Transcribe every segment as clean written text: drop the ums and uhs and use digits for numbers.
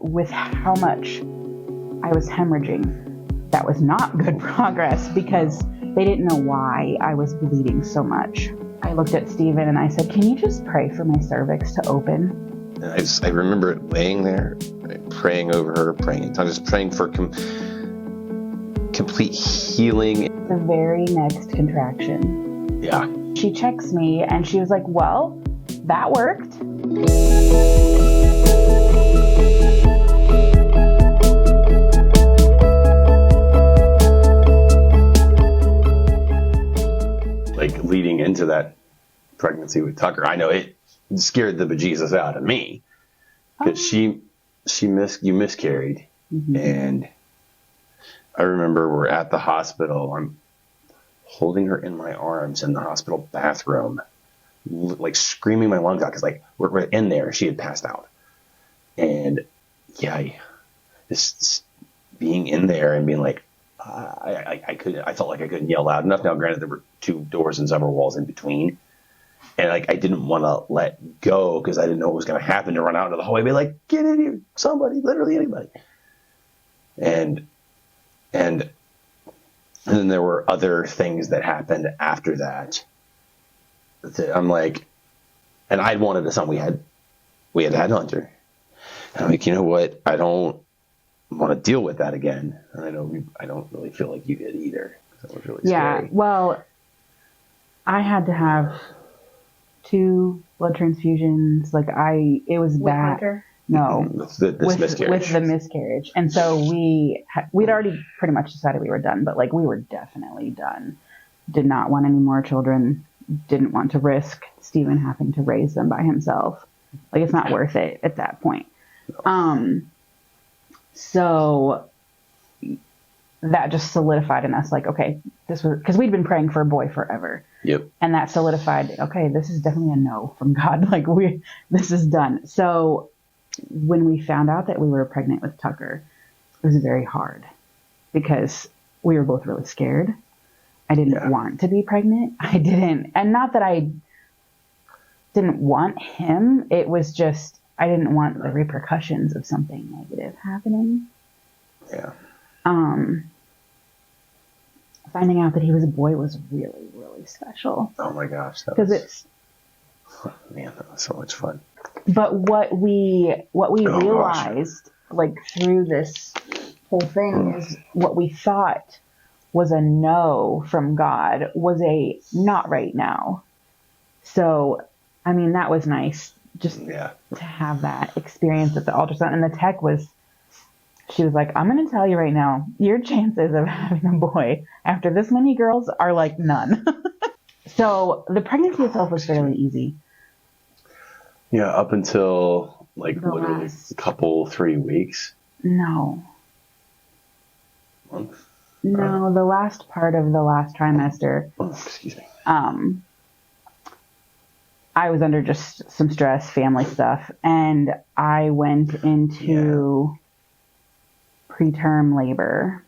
with how much I was hemorrhaging, that was not good progress because they didn't know why I was bleeding so much. I looked at Stephen and I said, can you just pray for my cervix to open? And I remember laying there, praying over her, praying in tongues, just praying for complete healing. The very next contraction. Yeah. She checks me and she was like, well, that worked. Like leading into that pregnancy with Tucker, I know it scared the bejesus out of me because you miscarried. Mm-hmm. And I remember we're at the hospital. I'm holding her in my arms in the hospital bathroom, like screaming my lungs out because like we're in there. She had passed out, and yeah, just being in there and being like, I felt like I couldn't yell loud enough. Now, granted, there were 2 doors and several walls in between, and like I didn't want to let go because I didn't know what was going to happen. To run out into the hallway, and be like, get in here, somebody, literally anybody, and then there were other things that happened after that. I'm like, and I wanted a son. We had had Hunter. And I'm like, you know what? I don't want to deal with that again. And I don't really feel like you did either. That was really scary. Well, I had to have 2 blood transfusions. Like it was bad. Hunter? No, with the miscarriage. And so we'd already pretty much decided we were done, but like we were definitely done. Did not want any more children. Didn't want to risk Stephen having to raise them by himself. Like it's not worth it at that point. So that just solidified in us like, okay, this was, because we'd been praying for a boy forever. Yep. And that solidified, okay, this is definitely a no from God. Like this is done. So when we found out that we were pregnant with Tucker, it was very hard because we were both really scared. I didn't want to be pregnant. And not that I didn't want him. It was just, I didn't want the repercussions of something negative happening. Yeah. Finding out that he was a boy was really, really special. Oh my gosh. Because man, that was so much fun. But what we realized, like through this whole thing, is what we thought was a no from God was a not right now. So, I mean, that was nice just to have that experience at the ultrasound. And the tech she was like, I'm going to tell you right now, your chances of having a boy after this many girls are like none. So the pregnancy itself was fairly easy. Yeah, up until like literally a couple, 3 weeks. No. Month? No, the last part of the last trimester. Oh, excuse me. I was under just some stress, family stuff, and I went into preterm labor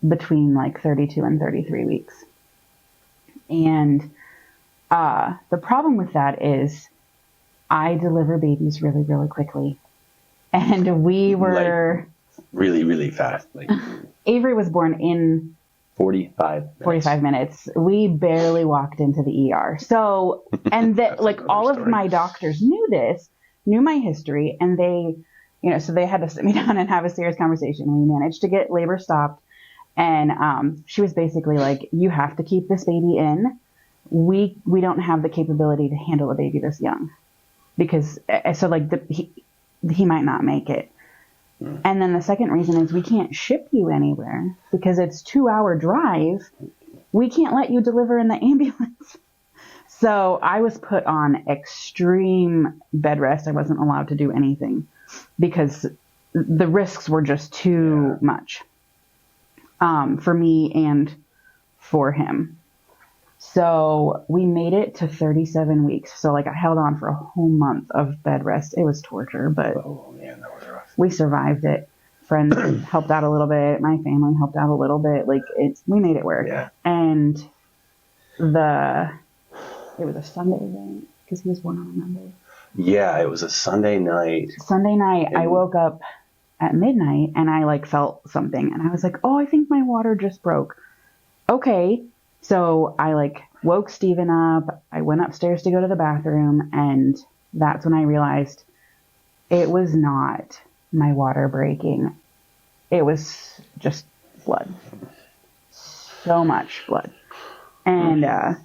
between like 32 and 33 weeks. And the problem with that is I deliver babies really, really quickly. And we were... Like, really, really fast. Like Avery was born in 45 minutes. We barely walked into the ER. So, and that like all of my doctors knew my history, and they, so they had to sit me down and have a serious conversation. We managed to get labor stopped. And she was basically like, you have to keep this baby in. We don't have the capability to handle a baby this young. Because, so like he might not make it. And then the second reason is we can't ship you anywhere because it's 2-hour drive. We can't let you deliver in the ambulance. So I was put on extreme bed rest. I wasn't allowed to do anything because the risks were just too much for me and for him. So we made it to 37 weeks. So like I held on for a whole month of bed rest. It was torture, but oh man, that was rough. We survived it. Friends helped out a little bit. My family helped out a little bit. Like we made it work. Yeah. And it was a Sunday, right? Because he was born on a Monday. Yeah, it was a Sunday night. I woke up at midnight and I like felt something and I was like, oh, I think my water just broke. Okay. So I like woke Steven up. I went upstairs to go to the bathroom, and that's when I realized it was not my water breaking. It was just blood. So much blood. And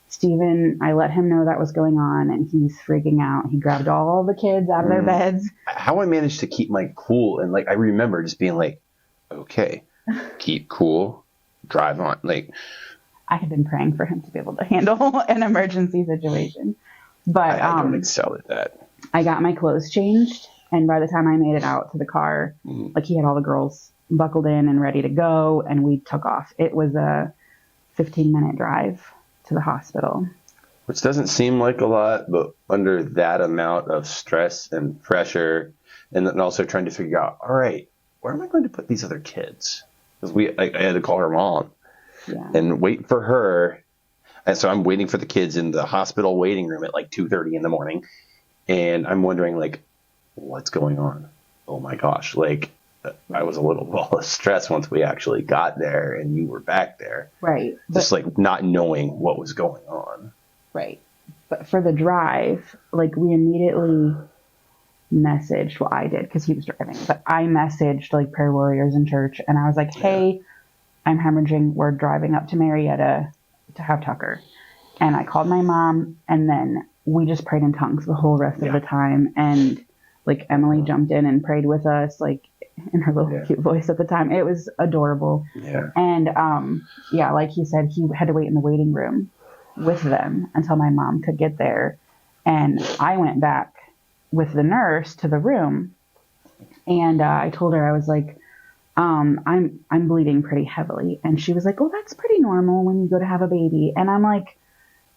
Steven, I let him know that was going on, and he's freaking out. He grabbed all the kids out of their beds. How I managed to keep my cool, and like I remember just being like, okay, keep cool, drive on. Like, I had been praying for him to be able to handle an emergency situation. But I don't excel at that. I got my clothes changed, and by the time I made it out to the car, like he had all the girls buckled in and ready to go, and we took off. It was a 15-minute drive to the hospital. Which doesn't seem like a lot, but under that amount of stress and pressure, and then also trying to figure out, all right, where am I going to put these other kids? Because I had to call her mom and wait for her. And so I'm waiting for the kids in the hospital waiting room at like 2:30 in the morning. And I'm wondering, like, what's going on? Oh my gosh. Like, I was a little ball of stress once we actually got there and you were back there. Right. Just like not knowing what was going on. Right. But for the drive, like we immediately messaged, well, I did because he was driving, but I messaged like prayer warriors in church and I was like, hey, I'm hemorrhaging. We're driving up to Marietta to have Tucker. And I called my mom, and then we just prayed in tongues the whole rest of the time. And like Emily jumped in and prayed with us, like in her little cute voice at the time. It was adorable. Yeah. And like he said, he had to wait in the waiting room with them until my mom could get there. And I went back with the nurse to the room, and I told her, I was like, I'm bleeding pretty heavily. And she was like, oh, that's pretty normal when you go to have a baby. And I'm like,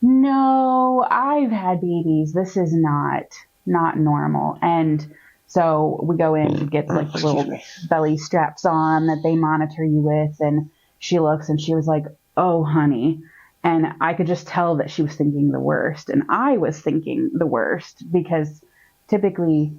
no, I've had babies. This is not normal. And so we go in to get like the little belly straps on that they monitor you with. And she looks and she was like, oh, honey. And I could just tell that she was thinking the worst. And I was thinking the worst because typically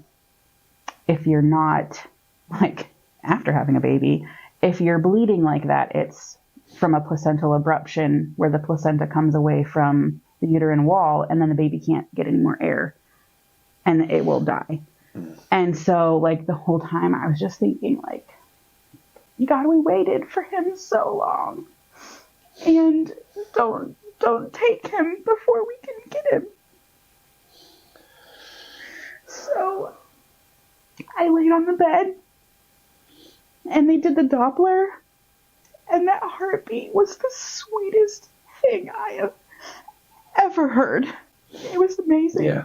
if you're not like after having a baby, if you're bleeding like that, it's from a placental abruption where the placenta comes away from the uterine wall and then the baby can't get any more air and it will die. And so like the whole time I was just thinking like, God, we waited for him so long, and don't take him before we can get him. So I laid on the bed and they did the Doppler, and that heartbeat was the sweetest thing I have ever heard. It was amazing. Yeah.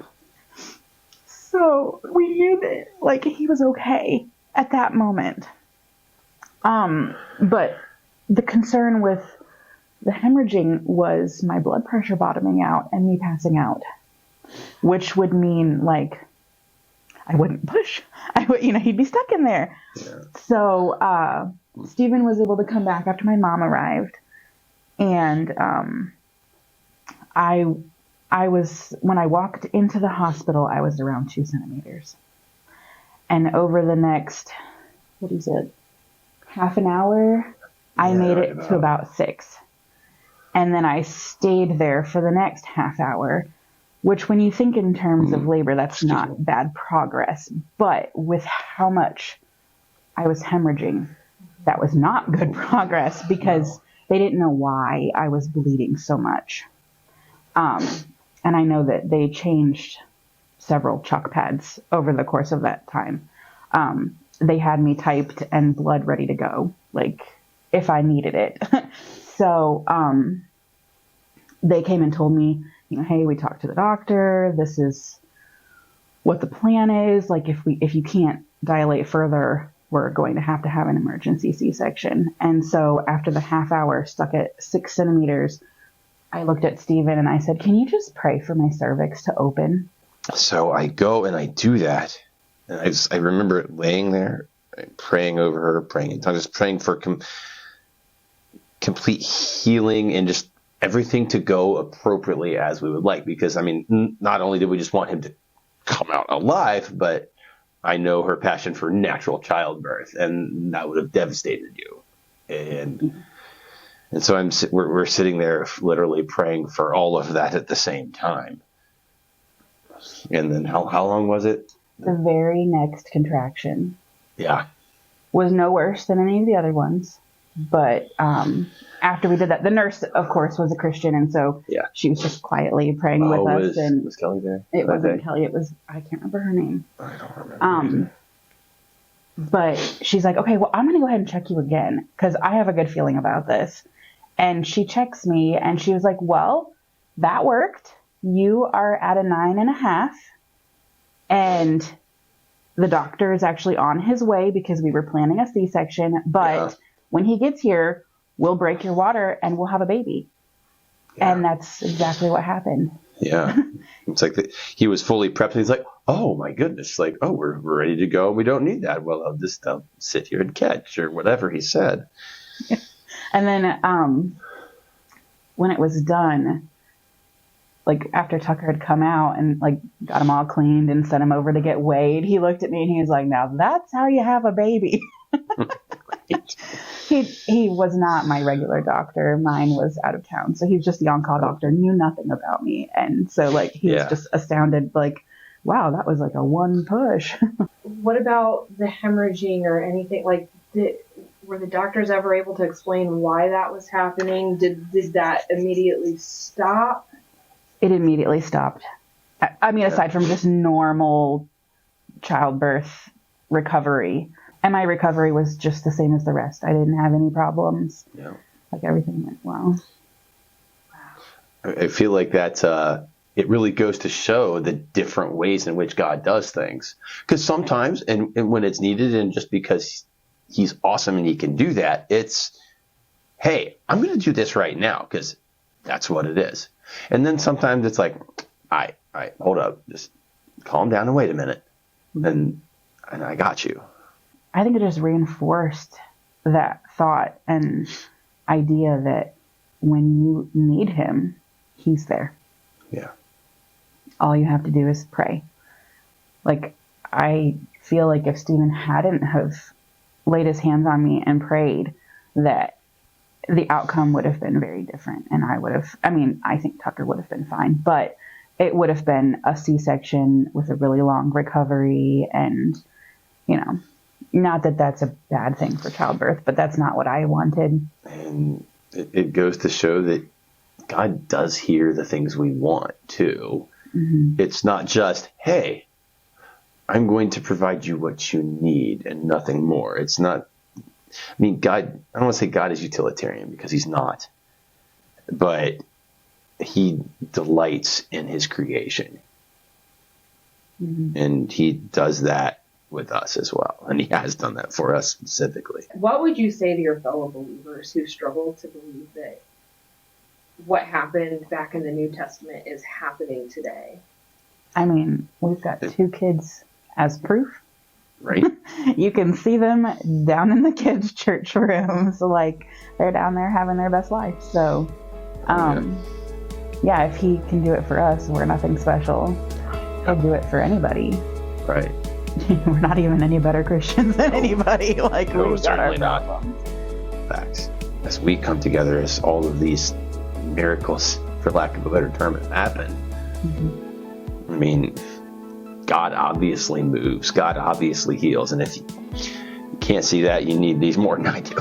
So we knew that like he was okay at that moment. But the concern with the hemorrhaging was my blood pressure bottoming out and me passing out, which would mean like I wouldn't push. I would, he'd be stuck in there. Yeah. So Steven was able to come back after my mom arrived, and I was, when I walked into the hospital, I was around 2 centimeters. And over the next, half an hour, I made it to about 6. And then I stayed there for the next half hour, which when you think in terms of labor, that's not bad progress. But with how much I was hemorrhaging, that was not good progress because they didn't know why I was bleeding so much. And I know that they changed several chalk pads over the course of that time. They had me typed and blood ready to go, like if I needed it. So they came and told me, hey, we talked to the doctor. This is what the plan is. Like if you can't dilate further, we're going to have an emergency C-section. And so after the half hour stuck at 6 centimeters, I looked at Steven and I said, can you just pray for my cervix to open? So I go and I do that. And I remember laying there, praying over her, praying in tongues, just praying for complete healing and just everything to go appropriately as we would like. Because, I mean, not only did we just want him to come out alive, but I know her passion for natural childbirth, and that would have devastated you. And so we're sitting there literally praying for all of that at the same time. And then how long was it? The very next contraction. Yeah. Was no worse than any of the other ones. But after we did that, the nurse, of course, was a Christian. And so she was just quietly praying with us. Was Kelly there? It wasn't Kelly. It was, I can't remember her name. I don't remember. But she's like, okay, well, I'm going to go ahead and check you again because I have a good feeling about this. And she checks me and she was like, well, that worked. You are at a 9.5. And the doctor is actually on his way because we were planning a C-section. But when he gets here, we'll break your water and we'll have a baby. Yeah. And that's exactly what happened. Yeah. It's like he was fully prepped. He's like, oh, my goodness. Like, oh, we're ready to go. We don't need that. Well, I'll just sit here and catch or whatever he said. And then when it was done, like after Tucker had come out and like got him all cleaned and sent him over to get weighed, he looked at me and he was like, now that's how you have a baby. He was not my regular doctor. Mine was out of town. So he was just the on-call doctor, knew nothing about me. And so like he was just astounded, like, wow, that was like a one push. What about the hemorrhaging or anything? Like, were the doctors ever able to explain why that was happening? Did that immediately stop? It immediately stopped. I mean, aside from just normal childbirth recovery. And my recovery was just the same as the rest. I didn't have any problems. Yeah. Like everything went well. I feel like that it really goes to show the different ways in which God does things. Because sometimes, and when it's needed, and just because he's awesome and he can do that, it's, hey, I'm going to do this right now because that's what it is. And then sometimes it's like, all right, hold up, just calm down and wait a minute. And I got you. I think it just reinforced that thought and idea that when you need him, he's there. Yeah. All you have to do is pray. Like, I feel like if Stephen hadn't have laid his hands on me and prayed, that the outcome would have been very different. And I think Tucker would have been fine, but it would have been a C-section with a really long recovery. And, not that that's a bad thing for childbirth, but that's not what I wanted. And it goes to show that God does hear the things we want too. Mm-hmm. It's not just, hey, I'm going to provide you what you need and nothing more. It's not, God, I don't want to say God is utilitarian because he's not, but he delights in his creation. Mm-hmm. And he does that with us as well. And he has done that for us specifically. What would you say to your fellow believers who struggle to believe that what happened back in the New Testament is happening today? I mean, we've got 2 kids as proof. Right. You can see them down in the kids' church rooms. Like, they're down there having their best life. So, if he can do it for us, we're nothing special. He'll do it for anybody. Right. We're not even any better Christians than anybody. Like, no, we've got our certainly not. Facts. As we come together, as all of these miracles, for lack of a better term, happen. Mm-hmm. God obviously moves. God obviously heals. And if you can't see that, you need these more than I do.